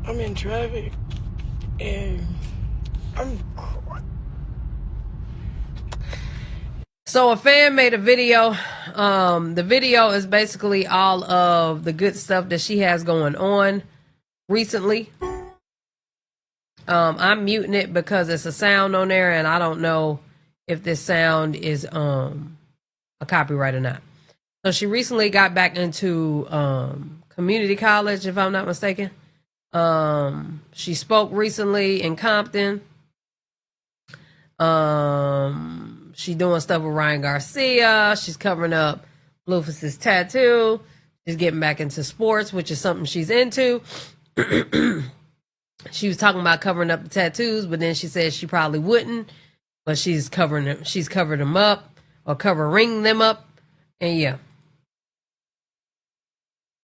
I'm in traffic and I'm. So a fan made a video. The video is basically all of the good stuff that she has going on recently. I'm muting it because it's a sound on there and I don't know if this sound is a copyright or not. So she recently got back into community college, if I'm not mistaken. She spoke recently in Compton. She's doing stuff with Ryan Garcia. She's covering up Blueface's tattoo. She's getting back into sports, which is something she's into. She was talking about covering up the tattoos, but then she said she probably wouldn't. But she's covering them. She's covered them up or covering them up, and yeah.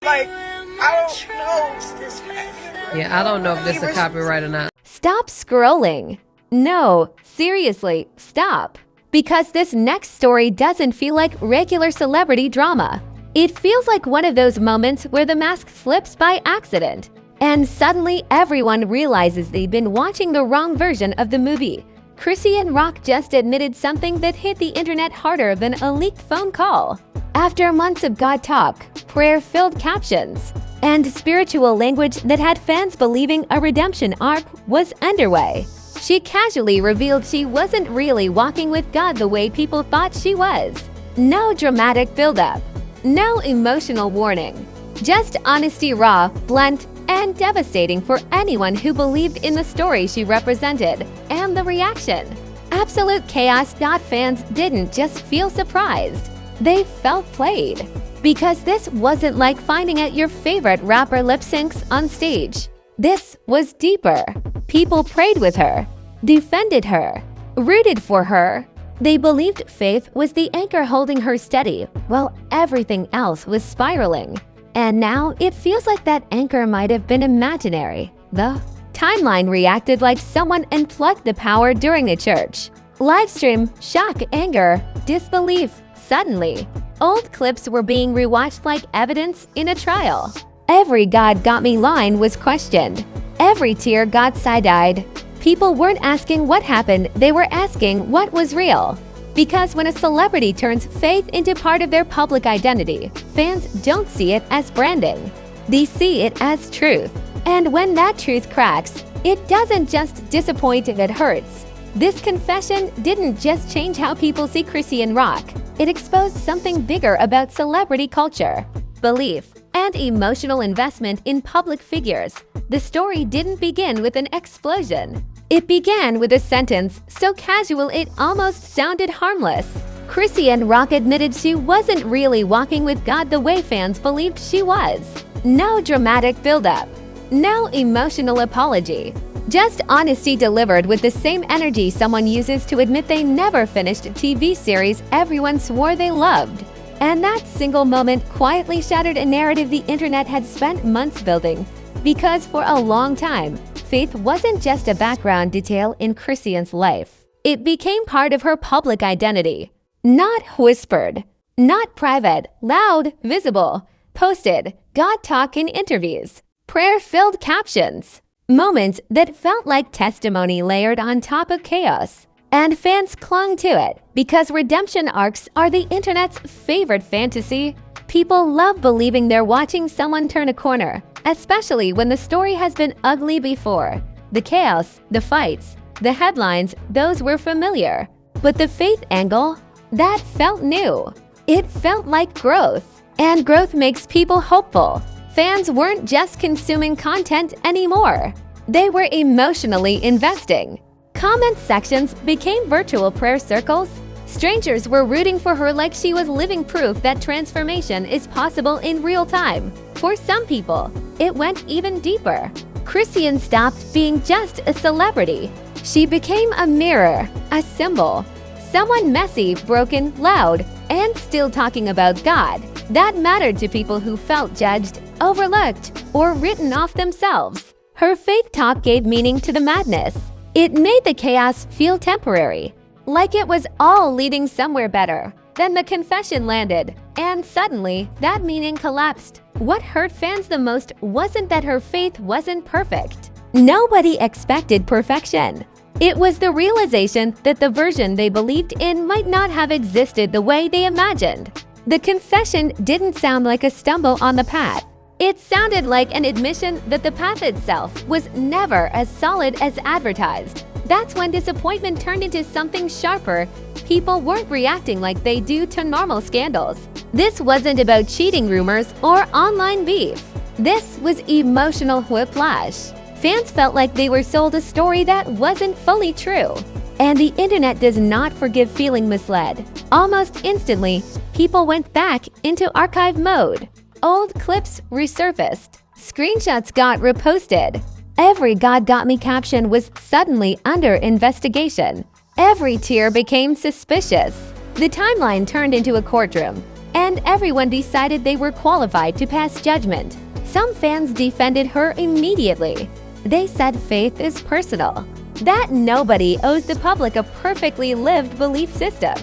Like, I don't know. Yeah, I don't know if this is a copyright or not. Stop scrolling. No, seriously, stop. Because this next story doesn't feel like regular celebrity drama. It feels like one of those moments where the mask slips by accident, and suddenly everyone realizes they've been watching the wrong version of the movie. Chrisean Rock just admitted something that hit the internet harder than a leaked phone call. After months of God talk, prayer-filled captions, and spiritual language that had fans believing a redemption arc was underway, she casually revealed she wasn't really walking with God the way people thought she was. No dramatic build-up, no emotional warning, just honesty, raw, blunt, and devastating for anyone who believed in the story she represented. And the reaction? Absolute chaos. Fans didn't just feel surprised, they felt played. Because this wasn't like finding out your favorite rapper lip syncs on stage. This was deeper. People prayed with her, defended her, rooted for her. They believed faith was the anchor holding her steady while everything else was spiraling. And now it feels like that anchor might have been imaginary. The timeline reacted like someone unplugged the power during a church livestream. Shock, anger, disbelief. Suddenly, old clips were being rewatched like evidence in a trial. Every "God got me" line was questioned. Every tear got side-eyed. People weren't asking what happened, they were asking what was real. Because when a celebrity turns faith into part of their public identity, fans don't see it as branding. They see it as truth. And when that truth cracks, it doesn't just disappoint, it hurts. This confession didn't just change how people see Chrisean Rock. It exposed something bigger about celebrity culture, belief, and emotional investment in public figures. The story didn't begin with an explosion. It began with a sentence so casual it almost sounded harmless. Chrisean Rock admitted she wasn't really walking with God the way fans believed she was. No dramatic build-up, no emotional apology. Just honesty delivered with the same energy someone uses to admit they never finished a TV series everyone swore they loved. And that single moment quietly shattered a narrative the internet had spent months building. Because for a long time, faith wasn't just a background detail in Chrisean's life. It became part of her public identity. Not whispered, not private, loud, visible, posted, God talk in interviews, prayer-filled captions, moments that felt like testimony layered on top of chaos. And fans clung to it because redemption arcs are the internet's favorite fantasy. People love believing they're watching someone turn a corner, especially when the story has been ugly before. The chaos, the fights, the headlines, those were familiar. But the faith angle, that felt new. It felt like growth. And growth makes people hopeful. Fans weren't just consuming content anymore. They were emotionally investing. Comment sections became virtual prayer circles. Strangers were rooting for her like she was living proof that transformation is possible in real time. For some people, it went even deeper. Chrisean stopped being just a celebrity. She became a mirror, a symbol. Someone messy, broken, loud, and still talking about God. That mattered to people who felt judged, overlooked, or written off themselves. Her faith talk gave meaning to the madness. It made the chaos feel temporary, like it was all leading somewhere better. Then the confession landed, and suddenly, that meaning collapsed. what hurt fans the most wasn't that her faith wasn't perfect. Nobody expected perfection. It was the realization that the version they believed in might not have existed the way they imagined. The confession didn't sound like a stumble on the path. It sounded like an admission that the path itself was never as solid as advertised. That's when disappointment turned into something sharper. People weren't reacting like they do to normal scandals. This wasn't about cheating rumors or online beef. This was emotional whiplash. Fans felt like they were sold a story that wasn't fully true. And the internet does not forgive feeling misled. Almost instantly, people went back into archive mode. Old clips resurfaced. Screenshots got reposted. Every "God got me" caption was suddenly under investigation. Every tear became suspicious. The timeline turned into a courtroom, and everyone decided they were qualified to pass judgment. Some fans defended her immediately. They said faith is personal, that nobody owes the public a perfectly lived belief system,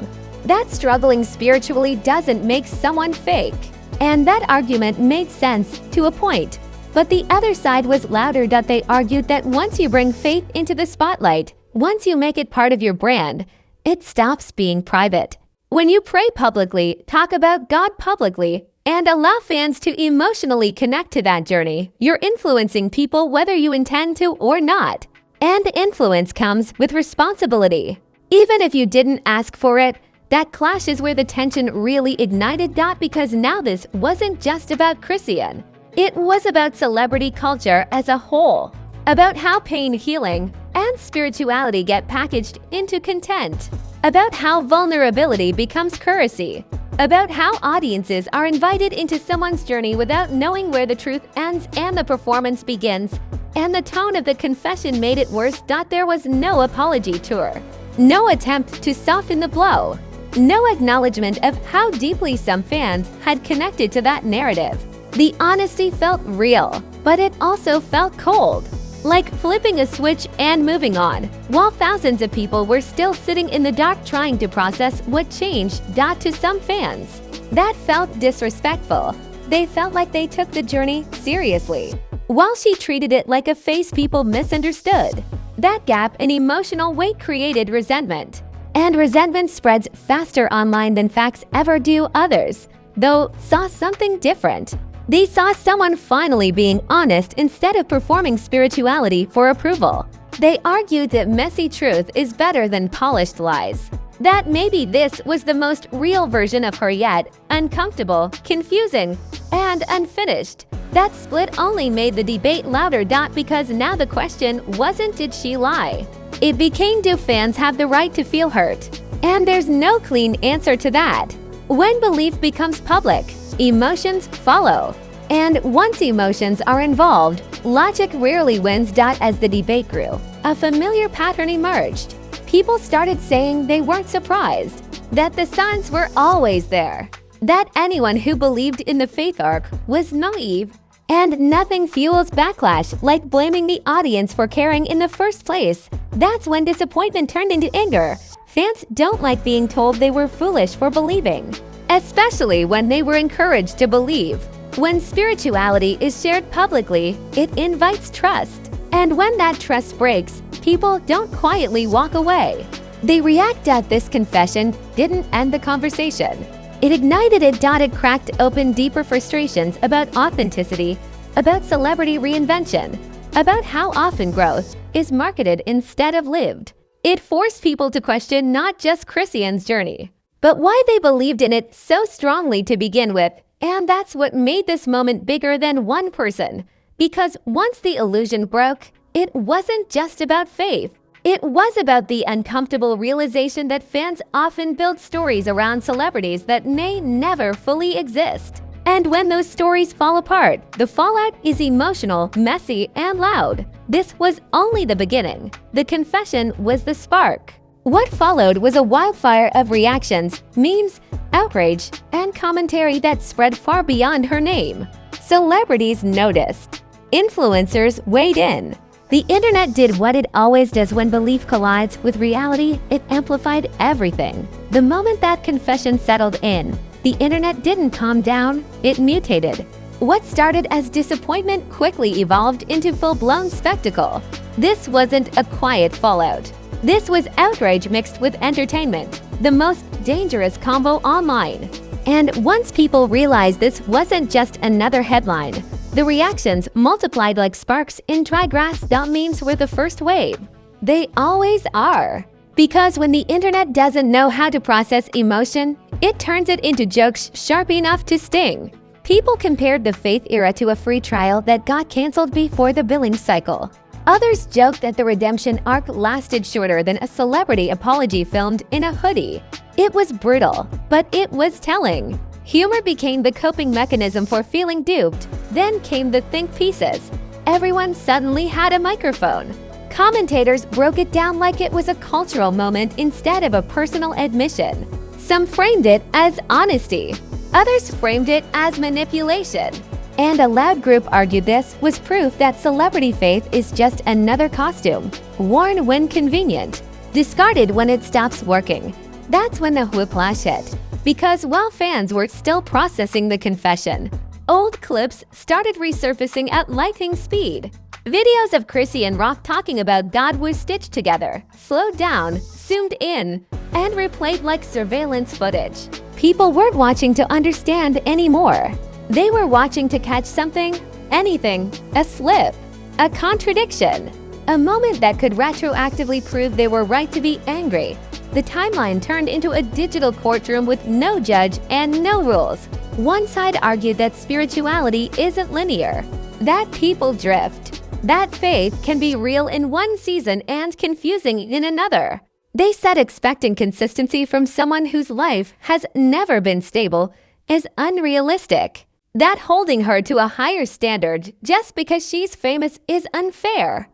that struggling spiritually doesn't make someone fake. And that argument made sense to a point. But the other side was louder. They argued that once you bring faith into the spotlight, once you make it part of your brand, it stops being private. When you pray publicly, talk about God publicly, and allow fans to emotionally connect to that journey, you're influencing people whether you intend to or not. And influence comes with responsibility. Even if you didn't ask for it, that clash is where the tension really ignited. Because now this wasn't just about Chrisean. It was about celebrity culture as a whole, about how pain, healing, and spirituality get packaged into content, about how vulnerability becomes currency, about how audiences are invited into someone's journey without knowing where the truth ends and the performance begins. And the tone of the confession made it worse. There was no apology tour, no attempt to soften the blow, no acknowledgement of how deeply some fans had connected to that narrative. The honesty felt real, but it also felt cold, like flipping a switch and moving on, while thousands of people were still sitting in the dark trying to process what changed. To some fans, that felt disrespectful. They felt like they took the journey seriously, while she treated it like a phase people misunderstood. That gap in emotional weight created resentment, and resentment spreads faster online than facts ever do. Others, though, saw something different. They saw someone finally being honest instead of performing spirituality for approval. They argued that messy truth is better than polished lies. That maybe this was the most real version of her yet, uncomfortable, confusing, and unfinished. That split only made the debate louder. Because now the question wasn't did she lie? It became do fans have the right to feel hurt? And there's no clean answer to that. When belief becomes public, emotions follow. And once emotions are involved, logic rarely wins. As the debate grew, a familiar pattern emerged. People started saying they weren't surprised, that the signs were always there, that anyone who believed in the faith arc was naive. And nothing fuels backlash like blaming the audience for caring in the first place. That's when disappointment turned into anger. Fans don't like being told they were foolish for believing, especially when they were encouraged to believe. When spirituality is shared publicly, it invites trust. And when that trust breaks, people don't quietly walk away. They react. This confession didn't end the conversation. It ignited it. It cracked open deeper frustrations about authenticity, about celebrity reinvention, about how often growth is marketed instead of lived. It forced people to question not just Chrisean's journey, but why they believed in it so strongly to begin with. And that's what made this moment bigger than one person. Because once the illusion broke, it wasn't just about faith. It was about the uncomfortable realization that fans often build stories around celebrities that may never fully exist. And when those stories fall apart, the fallout is emotional, messy, and loud. This was only the beginning. The confession was the spark. What followed was a wildfire of reactions, memes, outrage, and commentary that spread far beyond her name. Celebrities noticed. Influencers weighed in. The internet did what it always does when belief collides with reality. It amplified everything. The moment that confession settled in, the internet didn't calm down, it mutated. What started as disappointment quickly evolved into full-blown spectacle. This wasn't a quiet fallout. This was outrage mixed with entertainment, the most dangerous combo online. And once people realized this wasn't just another headline, the reactions multiplied like sparks in dry grass. Memes were the first wave. They always are. Because when the internet doesn't know how to process emotion, it turns it into jokes sharp enough to sting. People compared the Faith era to a free trial that got canceled before the billing cycle. Others joked that the redemption arc lasted shorter than a celebrity apology filmed in a hoodie. It was brutal, but it was telling. Humor became the coping mechanism for feeling duped. Then came the think pieces. Everyone suddenly had a microphone. Commentators broke it down like it was a cultural moment instead of a personal admission. Some framed it as honesty. Others framed it as manipulation. And a loud group argued this was proof that celebrity faith is just another costume, worn when convenient, discarded when it stops working. That's when the whiplash hit. Because while fans were still processing the confession, old clips started resurfacing at lightning speed. Videos of Chrisean Rock talking about God was stitched together, slowed down, zoomed in, and replayed like surveillance footage. People weren't watching to understand anymore. They were watching to catch something, anything, a slip, a contradiction, a moment that could retroactively prove they were right to be angry. The timeline turned into a digital courtroom with no judge and no rules. One side argued that spirituality isn't linear, that people drift, that faith can be real in one season and confusing in another. They said expecting consistency from someone whose life has never been stable is unrealistic. That holding her to a higher standard just because she's famous is unfair.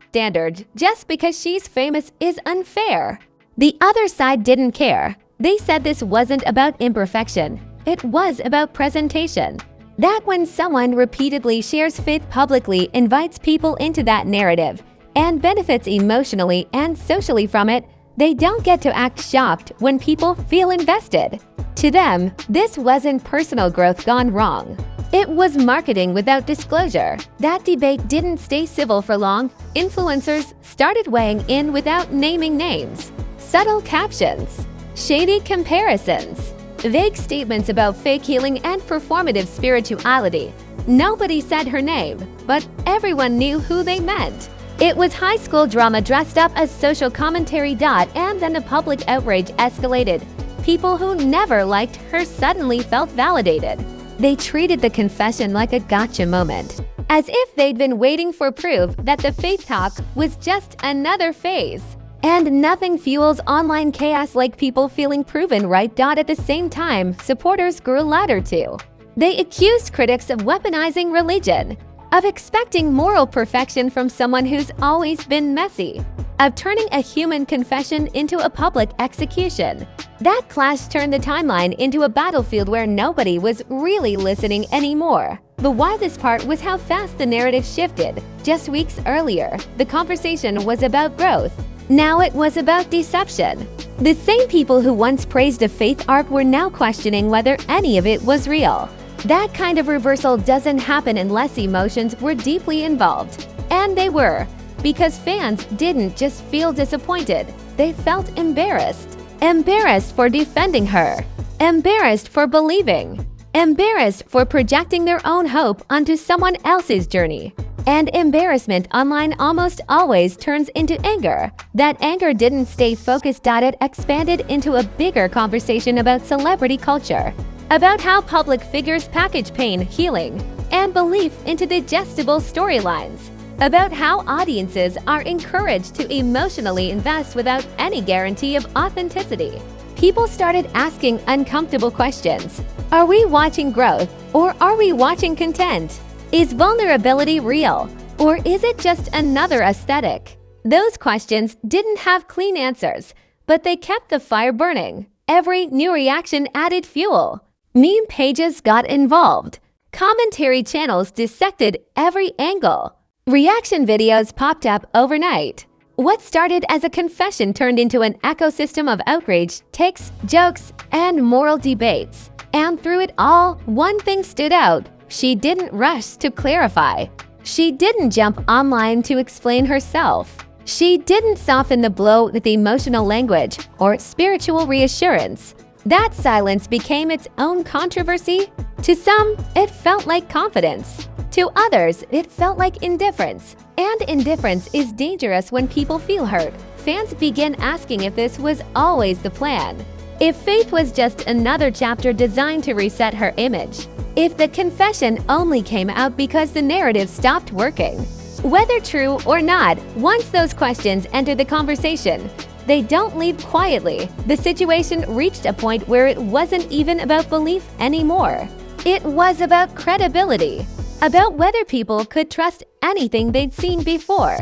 Just because she's famous is unfair. The other side didn't care. They said this wasn't about imperfection. It was about presentation. That when someone repeatedly shares faith publicly invites people into that narrative and benefits emotionally and socially from it, they don't get to act shocked when people feel invested. To them, this wasn't personal growth gone wrong. It was marketing without disclosure. That debate didn't stay civil for long. Influencers started weighing in without naming names. Subtle captions, shady comparisons, vague statements about fake healing and performative spirituality. Nobody said her name, but everyone knew who they meant. It was high school drama dressed up as social commentary. And then the public outrage escalated. People who never liked her suddenly felt validated. They treated the confession like a gotcha moment, as if they'd been waiting for proof that the faith talk was just another phase. And nothing fuels online chaos like people feeling proven right. At the same time, supporters grew louder too. They accused critics of weaponizing religion, of expecting moral perfection from someone who's always been messy, of turning a human confession into a public execution. That clash turned the timeline into a battlefield where nobody was really listening anymore. The wildest part was how fast the narrative shifted. Just weeks earlier, the conversation was about growth. Now it was about deception. The same people who once praised a faith arc were now questioning whether any of it was real. That kind of reversal doesn't happen unless emotions were deeply involved. And they were, because fans didn't just feel disappointed, they felt embarrassed. Embarrassed for defending her. Embarrassed for believing. Embarrassed for projecting their own hope onto someone else's journey. And embarrassment online almost always turns into anger. That anger didn't stay focused. It expanded into a bigger conversation about celebrity culture, about how public figures package pain, healing, and belief into digestible storylines, about how audiences are encouraged to emotionally invest without any guarantee of authenticity. People started asking uncomfortable questions. Are we watching growth, or are we watching content? Is vulnerability real, or is it just another aesthetic? Those questions didn't have clean answers, but they kept the fire burning. Every new reaction added fuel. Meme pages got involved. Commentary channels dissected every angle. Reaction videos popped up overnight. What started as a confession turned into an ecosystem of outrage, takes, jokes, and moral debates. And through it all, one thing stood out: She didn't rush to clarify. She didn't jump online to explain herself. She didn't soften the blow with emotional language or spiritual reassurance. That silence became its own controversy. To some, it felt like confidence. To others, it felt like indifference. And indifference is dangerous when people feel hurt. Fans began asking if this was always the plan. If Faith was just another chapter designed to reset her image. If the confession only came out because the narrative stopped working. Whether true or not, once those questions enter the conversation, they don't leave quietly. The situation reached a point where it wasn't even about belief anymore. It was about credibility, about whether people could trust anything they'd seen before.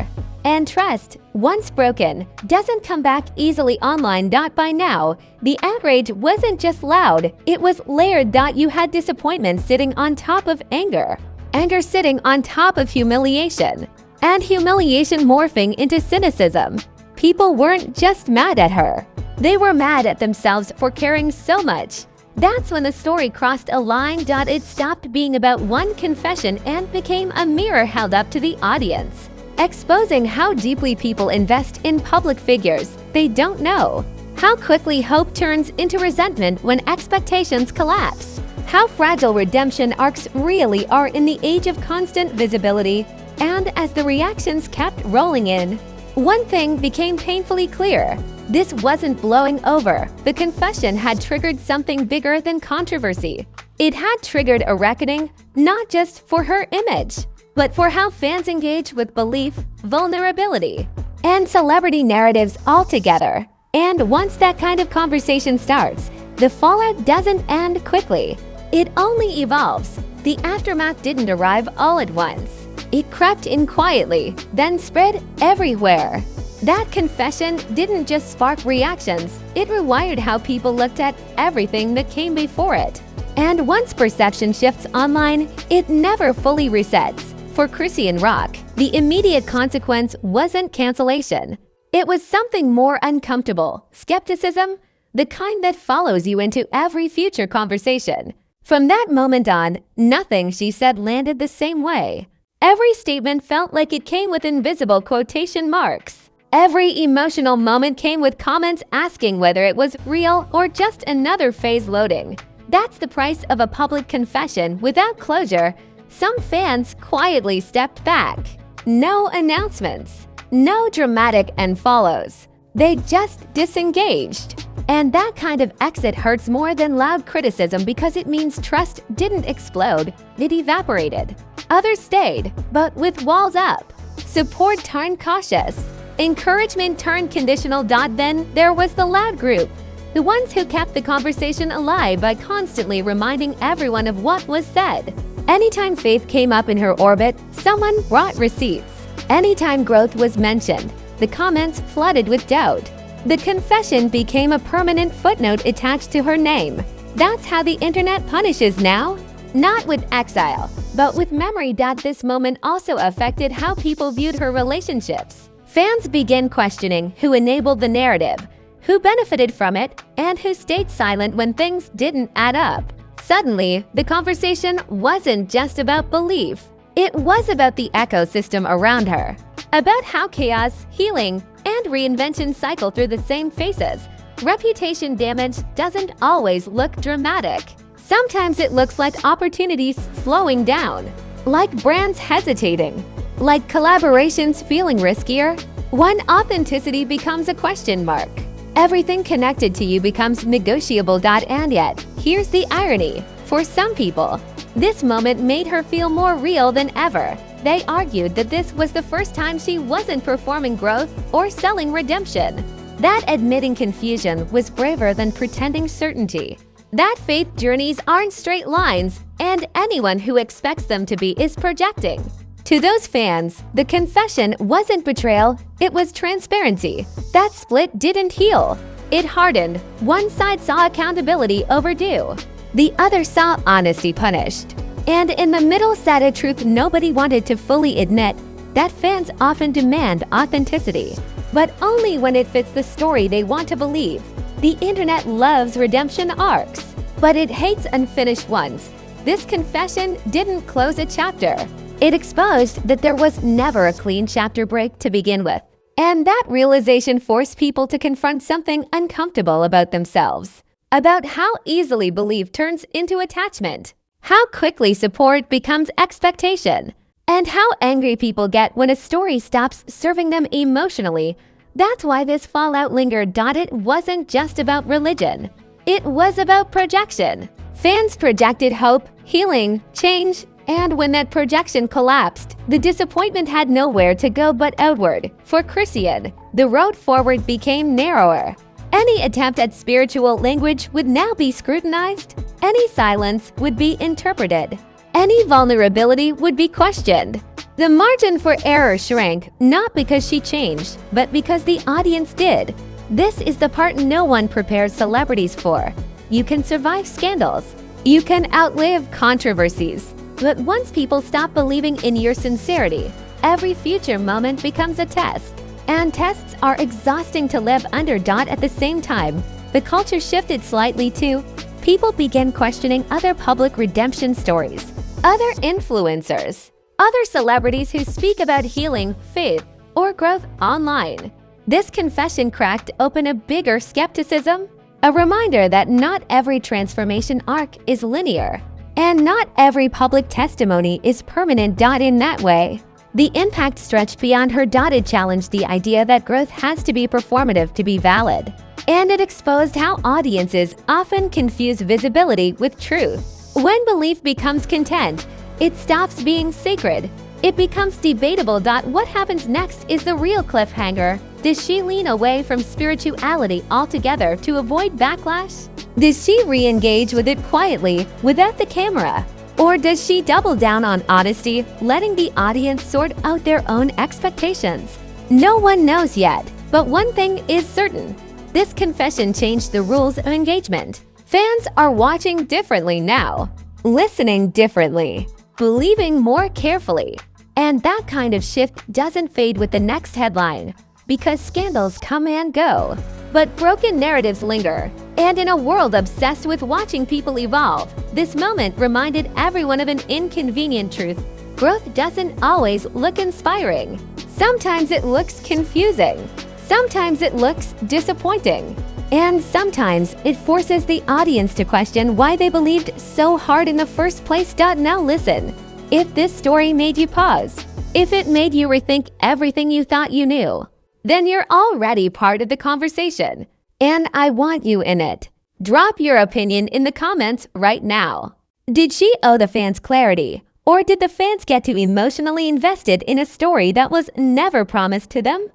And trust, once broken, doesn't come back easily online. By now, the outrage wasn't just loud, it was layered. You had disappointment sitting on top of anger, anger sitting on top of humiliation, and humiliation morphing into cynicism. People weren't just mad at her, they were mad at themselves for caring so much. That's when the story crossed a line. It stopped being about one confession and became a mirror held up to the audience, exposing how deeply people invest in public figures they don't know, how quickly hope turns into resentment when expectations collapse, how fragile redemption arcs really are in the age of constant visibility. And as the reactions kept rolling in, one thing became painfully clear. This wasn't blowing over. The confession had triggered something bigger than controversy. It had triggered a reckoning, not just for her image, but for how fans engage with belief, vulnerability, and celebrity narratives altogether. And once that kind of conversation starts, the fallout doesn't end quickly. It only evolves. The aftermath didn't arrive all at once. It crept in quietly, then spread everywhere. That confession didn't just spark reactions, it rewired how people looked at everything that came before it. And once perception shifts online, it never fully resets. For Chrisean Rock, the immediate consequence wasn't cancellation. It was something more uncomfortable, skepticism, the kind that follows you into every future conversation. From that moment on, nothing she said landed the same way. Every statement felt like it came with invisible quotation marks. Every emotional moment came with comments asking whether it was real or just another phase loading. That's the price of a public confession without closure. Some fans quietly stepped back. No announcements, no dramatic end follows. They just disengaged. And that kind of exit hurts more than loud criticism because it means trust didn't explode, it evaporated. Others stayed, but with walls up. Support turned cautious. Encouragement turned conditional. Then there was the loud group, the ones who kept the conversation alive by constantly reminding everyone of what was said. Anytime Faith came up in her orbit, someone brought receipts. Anytime growth was mentioned, the comments flooded with doubt. The confession became a permanent footnote attached to her name. That's how the internet punishes now. Not with exile, but with memory. This moment also affected how people viewed her relationships. Fans began questioning who enabled the narrative, who benefited from it, and who stayed silent when things didn't add up. Suddenly, the conversation wasn't just about belief. It was about the ecosystem around her, about how chaos, healing, and reinvention cycle through the same phases. Reputation damage doesn't always look dramatic. Sometimes it looks like opportunities slowing down, like brands hesitating, like collaborations feeling riskier. When authenticity becomes a question mark, everything connected to you becomes negotiable. And yet, here's the irony. For some people, this moment made her feel more real than ever. They argued that this was the first time she wasn't performing growth or selling redemption. That admitting confusion was braver than pretending certainty. That faith journeys aren't straight lines, and anyone who expects them to be is projecting. To those fans, the confession wasn't betrayal, it was transparency. That split didn't heal. It hardened. One side saw accountability overdue. The other saw honesty punished. And in the middle sat a truth nobody wanted to fully admit, that fans often demand authenticity, but only when it fits the story they want to believe. The internet loves redemption arcs, but it hates unfinished ones. This confession didn't close a chapter. It exposed that there was never a clean chapter break to begin with. And that realization forced people to confront something uncomfortable about themselves, about how easily belief turns into attachment, how quickly support becomes expectation, and how angry people get when a story stops serving them emotionally. That's why this fallout lingered. It wasn't just about religion. It was about projection. Fans projected hope, healing, change, and when that projection collapsed, the disappointment had nowhere to go but outward. For Chrisean, the road forward became narrower. Any attempt at spiritual language would now be scrutinized. Any silence would be interpreted. Any vulnerability would be questioned. The margin for error shrank, not because she changed, but because the audience did. This is the part no one prepares celebrities for. You can survive scandals. You can outlive controversies. But once people stop believing in your sincerity, every future moment becomes a test. And tests are exhausting to live under. At the same time, the culture shifted slightly too. People began questioning other public redemption stories, other influencers, other celebrities who speak about healing, faith, or growth online. This confession cracked open a bigger skepticism, a reminder that not every transformation arc is linear. And not every public testimony is permanent. In that way, the impact stretched beyond her. It challenged the idea that growth has to be performative to be valid. And it exposed how audiences often confuse visibility with truth. When belief becomes content, it stops being sacred. It becomes debatable. What happens next is the real cliffhanger. Does she lean away from spirituality altogether to avoid backlash? Does she re-engage with it quietly, without the camera? Or does she double down on honesty, letting the audience sort out their own expectations? No one knows yet, but one thing is certain. This confession changed the rules of engagement. Fans are watching differently now, listening differently, believing more carefully. And that kind of shift doesn't fade with the next headline, because scandals come and go, but broken narratives linger. And in a world obsessed with watching people evolve, this moment reminded everyone of an inconvenient truth. Growth doesn't always look inspiring. Sometimes it looks confusing. Sometimes it looks disappointing. And sometimes it forces the audience to question why they believed so hard in the first place. Now listen. If this story made you pause, if it made you rethink everything you thought you knew, then you're already part of the conversation. And I want you in it. Drop your opinion in the comments right now. Did she owe the fans clarity? Or did the fans get too emotionally invested in a story that was never promised to them?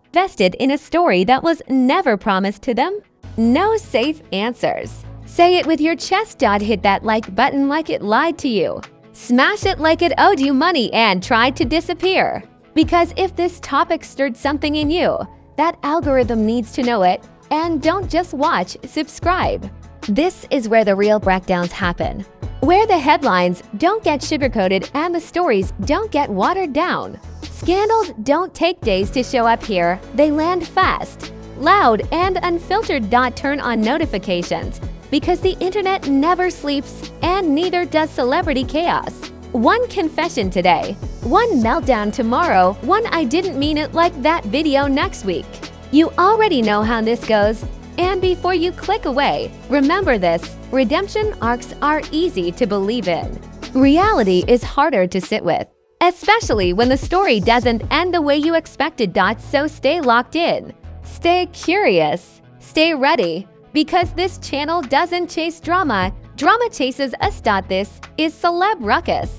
No safe answers. Say it with your chest. Hit that like button like it lied to you. Smash it like it owed you money and tried to disappear. Because if this topic stirred something in you, that algorithm needs to know it. And don't just watch, subscribe. This is where the real breakdowns happen. Where the headlines don't get sugarcoated and the stories don't get watered down. Scandals don't take days to show up here. They land fast, loud, and unfiltered. Turn on notifications. Because the internet never sleeps, and neither does celebrity chaos. One confession today, one meltdown tomorrow, one I didn't mean it like that video next week. You already know how this goes. And before you click away, remember this: redemption arcs are easy to believe in. Reality is harder to sit with, especially when the story doesn't end the way you expected. So stay locked in, stay curious, stay ready. Because this channel doesn't chase drama, drama chases us. This is Celeb Ruckus.